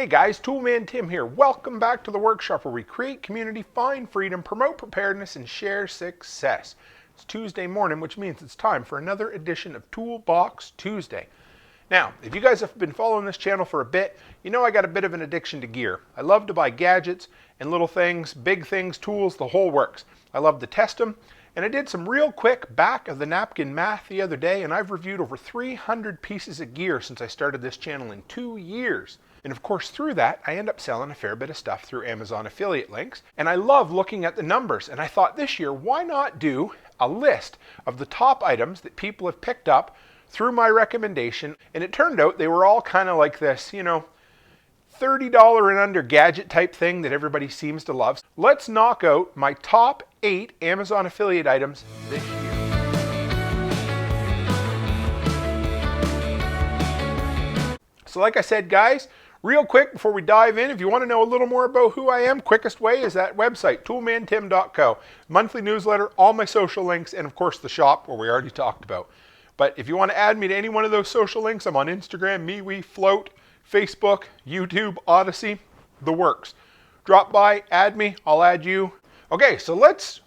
Hey guys, Toolman Tim here. Welcome back to the workshop where we create community, find freedom, promote preparedness, and share success. It's Tuesday morning, which means it's time for another edition of Toolbox Tuesday. Now, if you guys have been following this channel for a bit, you know I got a bit of an addiction to gear. I love to buy gadgets and little things, big things, tools, the whole works. I love to test them. And I did some real quick back of the napkin math the other day, and I've reviewed over 300 pieces of gear since I started this channel in 2 years. And of course, through that, I end up selling a fair bit of stuff through Amazon affiliate links. And I love looking at the numbers. And I thought this year, why not do a list of the top items that people have picked up through my recommendation? And it turned out they were all kind of like this, you know, $30 and under gadget type thing that everybody seems to love. Let's knock out my top 8 Amazon affiliate items this year. So like I said, guys, real quick before we dive in, if you want to know a little more about who I am, quickest way is that website, toolmantim.co. Monthly newsletter, all my social links, and of course the shop where we already talked about. But if you want to add me to any one of those social links, I'm on Instagram, MeWe, Float, Facebook, YouTube, Odyssey, the works. Drop by, add me, I'll add you. Okay, so let's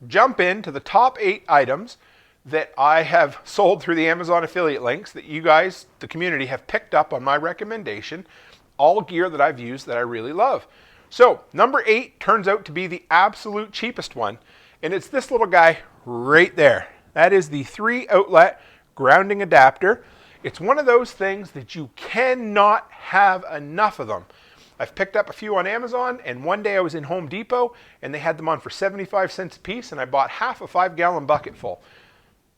jump into the top 8 items that I have sold through the Amazon affiliate links that you guys, the community, have picked up on my recommendation. All gear that I've used that I really love. So number 8 turns out to be the absolute cheapest one, and it's this little guy right there. That is the 3 outlet grounding adapter. It's one of those things that you cannot have enough of them. I've picked up a few on Amazon, and one day I was in Home Depot and they had them on for 75 cents a piece, and I bought half a 5-gallon bucket full.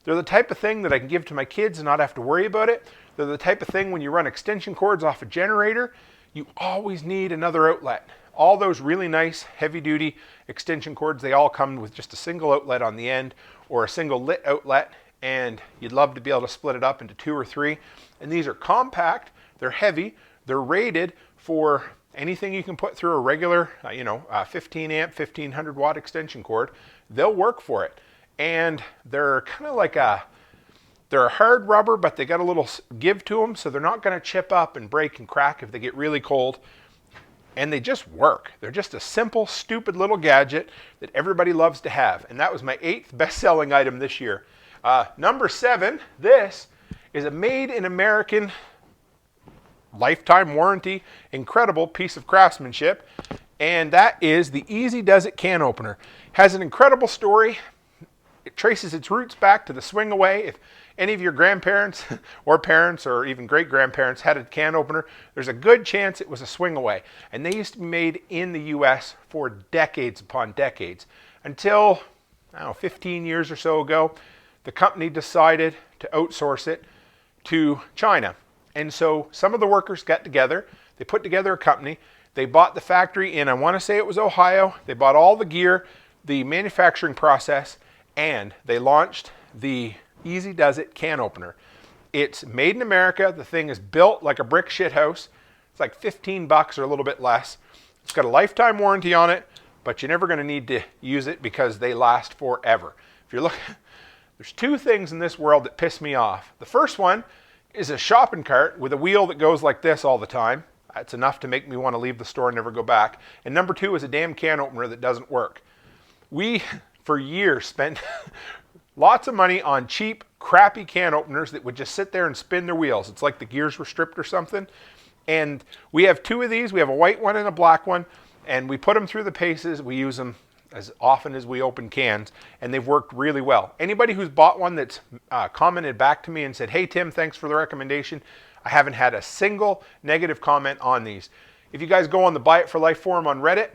They're the type of thing that I can give to my kids and not have to worry about it. They're the type of thing when you run extension cords off a generator, you always need another outlet. All those really nice heavy-duty extension cords, they all come with just a single outlet on the end or a single lit outlet, and you'd love to be able to split it up into 2 or 3. And these are compact, they're heavy, they're rated for anything you can put through a regular, 15 amp, 1500 watt extension cord. They'll work for it. And they're kind of like they're a hard rubber, but they got a little give to them, so they're not going to chip up and break and crack if they get really cold. And they just work. They're just a simple, stupid little gadget that everybody loves to have. And that was my 8th best-selling item this year. Number 7, this is a made in American, lifetime warranty, incredible piece of craftsmanship. And that is the Easy Does It can opener. Has an incredible story. It traces its roots back to the swing away. If any of your grandparents or parents or even great-grandparents had a can opener, there's a good chance it was a swing away. And they used to be made in the US for decades upon decades until, 15 years or so ago, the company decided to outsource it to China. And so some of the workers got together, they put together a company, they bought the factory in, I want to say it was Ohio, they bought all the gear, the manufacturing process, and they launched the Easy Does It can opener. It's made in America, the thing is built like a brick shit house. It's like $15 or a little bit less. It's got a lifetime warranty on it, but you're never going to need to use it because they last forever. If you're looking, there's 2 things in this world that piss me off. The first one is a shopping cart with a wheel that goes like this all the time. That's enough to make me want to leave the store and never go back. And number 2 is a damn can opener that doesn't work. We, for years, spent lots of money on cheap, crappy can openers that would just sit there and spin their wheels. It's like the gears were stripped or something. And we have 2 of these. We have a white one and a black one. And we put them through the paces. We use them as often as we open cans, and they've worked really well. Anybody who's bought one that's commented back to me and said, "Hey Tim, thanks for the recommendation," I haven't had a single negative comment on these. If you guys go on the Buy It for Life forum on Reddit,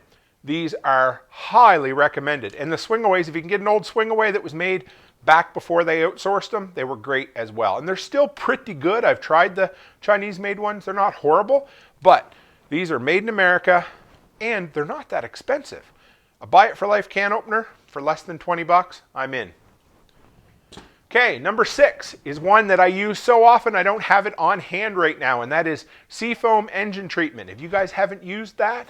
these are highly recommended. And the swing-aways, if you can get an old swing-away that was made back before they outsourced them, they were great as well. And they're still pretty good. I've tried the Chinese-made ones. They're not horrible, but these are made in America, and they're not that expensive. A Buy It for Life can opener for less than $20, I'm in. Okay, number 6 is one that I use so often I don't have it on hand right now, and that is Seafoam engine treatment. If you guys haven't used that,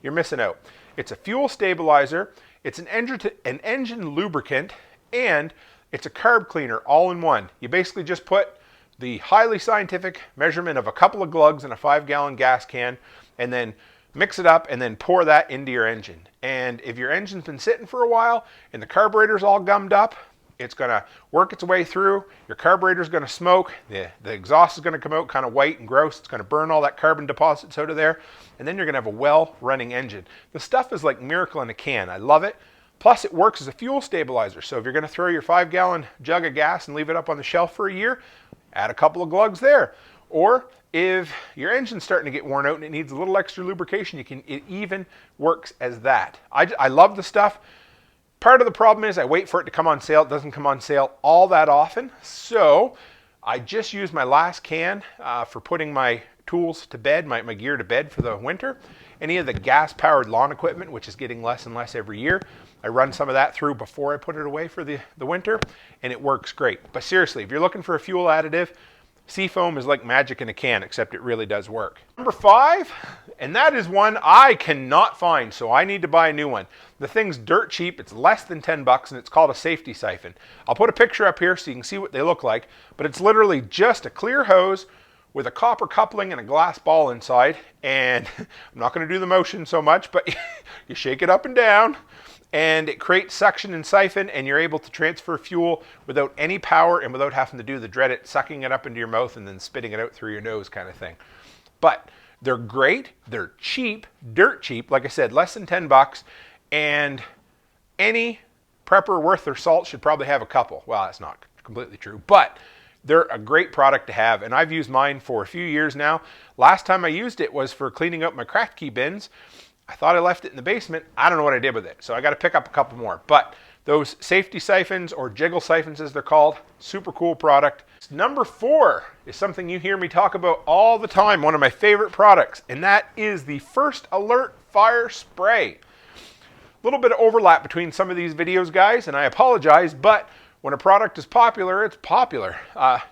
you're missing out. It's a fuel stabilizer, it's an engine lubricant, and it's a carb cleaner all in one. You basically just put the highly scientific measurement of a couple of glugs in a 5-gallon gas can, and then mix it up and then pour that into your engine. And if your engine's been sitting for a while and the carburetor's all gummed up, it's going to work its way through. Your carburetor's going to smoke. The exhaust is going to come out kind of white and gross. It's going to burn all that carbon deposits out of there. And then you're going to have a well-running engine. The stuff is like miracle in a can. I love it. Plus, it works as a fuel stabilizer. So if you're going to throw your 5-gallon jug of gas and leave it up on the shelf for a year, add a couple of glugs there. Or if your engine's starting to get worn out and it needs a little extra lubrication, it even works as that. I love the stuff. Part of the problem is I wait for it to come on sale. It doesn't come on sale all that often. So I just used my last can for putting my tools to bed, my gear to bed for the winter. Any of the gas-powered lawn equipment, which is getting less and less every year, I run some of that through before I put it away for the winter, and it works great. But seriously, if you're looking for a fuel additive, Seafoam is like magic in a can, except it really does work. Number 5, and that is one I cannot find, so I need to buy a new one. The thing's dirt cheap. It's less than 10 bucks, and it's called a safety siphon. I'll put a picture up here so you can see what they look like, but it's literally just a clear hose with a copper coupling and a glass ball inside, and I'm not going to do the motion so much, but you shake it up and down, and it creates suction and siphon, and you're able to transfer fuel without any power and without having to do the dreaded sucking it up into your mouth and then spitting it out through your nose kind of thing. But they're great, they're cheap, dirt cheap, like I said, less than 10 bucks, and any prepper worth their salt should probably have a couple. Well, that's not completely true, but they're a great product to have, and I've used mine for a few years now. Last time I used it was for cleaning up my craft key bins. I thought I left it in the basement. I don't know what I did with it, so I got to pick up a couple more. But those safety siphons, or jiggle siphons as they're called, super cool product. Number 4 is something you hear me talk about all the time, one of my favorite products, and that is the First Alert Fire Spray. A little bit of overlap between some of these videos, guys, and I apologize, but when a product is popular, it's popular.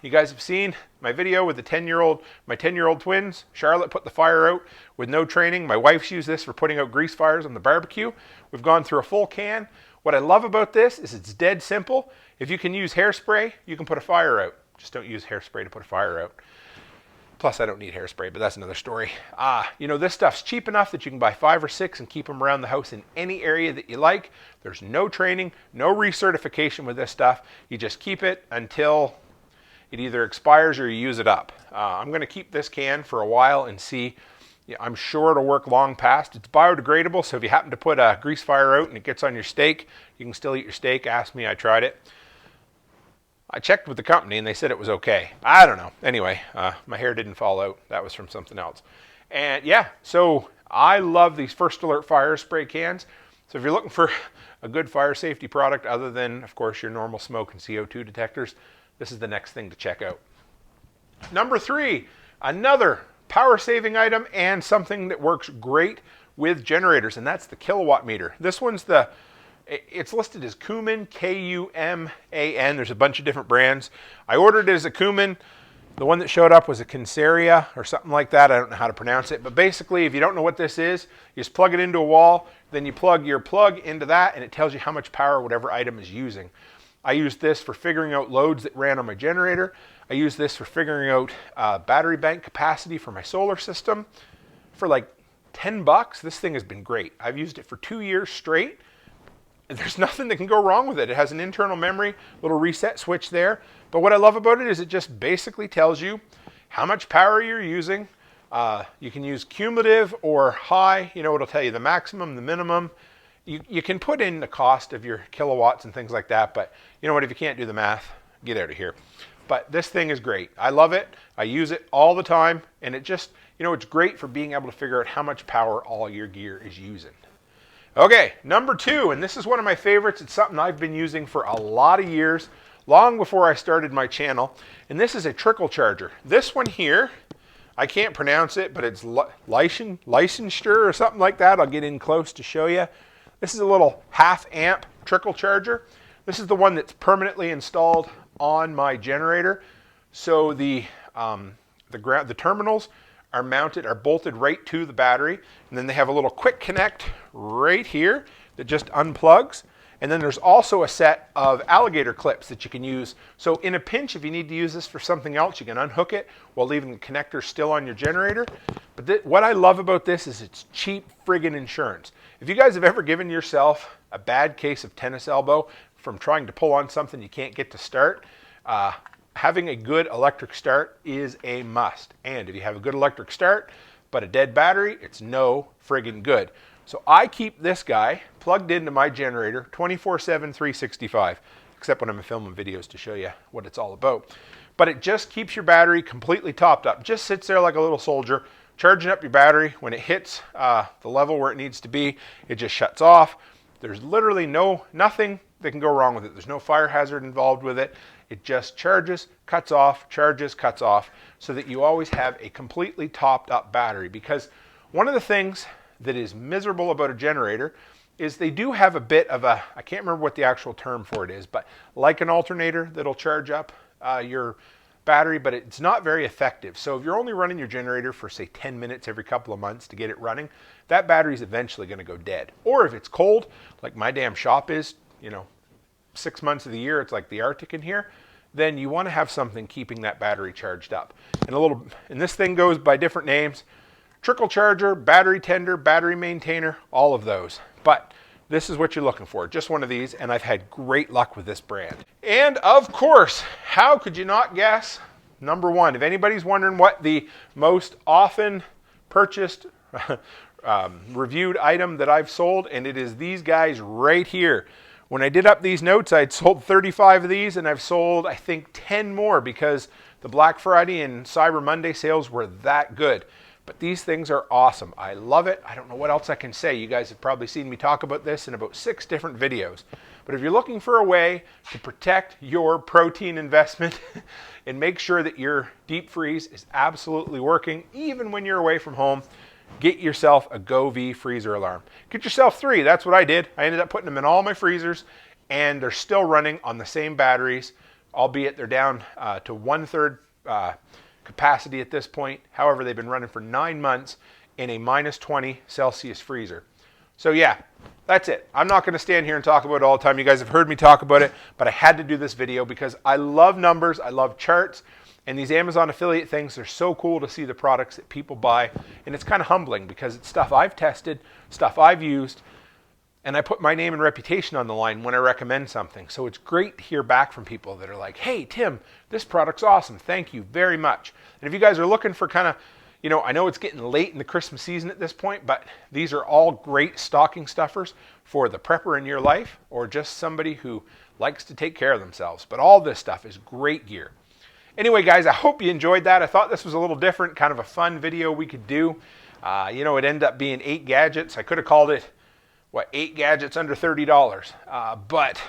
You guys have seen my video with my 10-year-old twins. Charlotte put the fire out with no training. My wife's used this for putting out grease fires on the barbecue. We've gone through a full can. What I love about this is it's dead simple. If you can use hairspray, you can put a fire out. Just don't use hairspray to put a fire out. Plus, I don't need hairspray, but that's another story. You know, this stuff's cheap enough that you can buy 5 or 6 and keep them around the house in any area that you like. There's no training, no recertification with this stuff. You just keep it until it either expires or you use it up. I'm going to keep this can for a while and see. Yeah, I'm sure it'll work long past. It's biodegradable, so if you happen to put a grease fire out and it gets on your steak, you can still eat your steak. Ask me, I tried it. I checked with the company and they said it was okay. I don't know. Anyway, my hair didn't fall out. That was from something else. And yeah, so I love these First Alert fire spray cans. So if you're looking for a good fire safety product other than, of course, your normal smoke and CO2 detectors, this is the next thing to check out. Number 3, another power saving item and something that works great with generators, and that's the kilowatt meter. This one's it's listed as Kuman, K-U-M-A-N. There's a bunch of different brands. I ordered it as a Kuman. The one that showed up was a Kinseria or something like that. I don't know how to pronounce it. But basically, if you don't know what this is, you just plug it into a wall, then you plug your plug into that, and it tells you how much power whatever item is using. I used this for figuring out loads that ran on my generator. I used this for figuring out battery bank capacity for my solar system. For like 10 bucks, this thing has been great. I've used it for 2 years straight. There's nothing that can go wrong with it. It has an internal memory, little reset switch there. But what I love about it is it just basically tells you how much power you're using. You can use cumulative or high. You know, it'll tell you the maximum, the minimum. You can put in the cost of your kilowatts and things like that. But you know what? If you can't do the math, get out of here. But this thing is great. I love it. I use it all the time. And it just, you know, it's great for being able to figure out how much power all your gear is using. Okay, number 2, and this is one of my favorites. It's something I've been using for a lot of years, long before I started my channel, and this is a trickle charger. This one here, I can't pronounce it, but it's Leicester or something like that. I'll get in close to show you. This is a little 1/2 amp trickle charger. This is the one that's permanently installed on my generator. So the terminals are bolted right to the battery, and then they have a little quick connect right here that just unplugs, And then there's also a set of alligator clips that you can use. So in a pinch, if you need to use this for something else, you can unhook it while leaving the connector still on your generator. But what I love about this is it's cheap friggin' insurance. If you guys have ever given yourself a bad case of tennis elbow from trying to pull on something you can't get to start, having a good electric start is a must. And if you have a good electric start, but a dead battery, it's no friggin' good. So I keep this guy plugged into my generator 24/7, 365, except when I'm filming videos to show you what it's all about. But it just keeps your battery completely topped up. Just sits there like a little soldier, charging up your battery. When it hits the level where it needs to be, it just shuts off. There's literally nothing that can go wrong with it. There's no fire hazard involved with it. It just charges, cuts off, charges, cuts off, so that you always have a completely topped up battery. Because one of the things that is miserable about a generator is they do have a bit of a, I can't remember what the actual term for it is, but like an alternator that'll charge up your battery, but it's not very effective. So if you're only running your generator for say 10 minutes every couple of months to get it running, that battery's eventually going to go dead. Or if it's cold, like my damn shop is, 6 months of the year, it's like the Arctic in here, then you want to have something keeping that battery charged up. And this thing goes by different names: trickle charger, battery tender, battery maintainer, all of those. But this is what you're looking for, just one of these, and I've had great luck with this brand. And of course, how could you not guess? Number one, if anybody's wondering what the most often purchased reviewed item that I've sold, and it is these guys right here. When I did up these notes, I'd sold 35 of these, and I've sold, I think, 10 more because the Black Friday and Cyber Monday sales were that good. But these things are awesome. I love it. I don't know what else I can say. You guys have probably seen me talk about this in about 6 different videos. But if you're looking for a way to protect your protein investment and make sure that your deep freeze is absolutely working, even when you're away from home, get yourself a GoV freezer alarm. Get yourself 3. That's what I did. I ended up putting them in all my freezers, and they're still running on the same batteries, albeit they're down to 1/3 capacity at this point. However, they've been running for 9 months in a -20 Celsius freezer. So yeah, that's it. I'm not going to stand here and talk about it all the time. You guys have heard me talk about it, but I had to do this video because I love numbers, I love charts, and these Amazon affiliate things are so cool to see the products that people buy. And it's kind of humbling because it's stuff I've tested, stuff I've used, and I put my name and reputation on the line when I recommend something. So it's great to hear back from people that are like, hey, Tim, this product's awesome. Thank you very much. And if you guys are looking for kind of, I know it's getting late in the Christmas season at this point, but these are all great stocking stuffers for the prepper in your life or just somebody who likes to take care of themselves. But all this stuff is great gear. Anyway, guys, I hope you enjoyed that. I thought this was a little different, kind of a fun video we could do. It ended up being 8 gadgets. I could have called it 8 gadgets under $30. But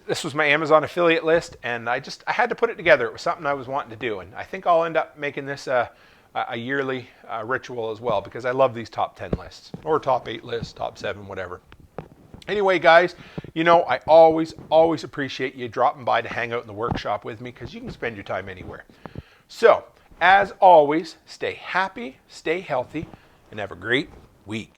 this was my Amazon affiliate list, and I had to put it together. It was something I was wanting to do, and I think I'll end up making this a yearly ritual as well, because I love these top 10 lists, or top 8 lists, top 7, whatever. Anyway, guys, I always appreciate you dropping by to hang out in the workshop with me, because you can spend your time anywhere. So, as always, stay happy, stay healthy, and have a great week.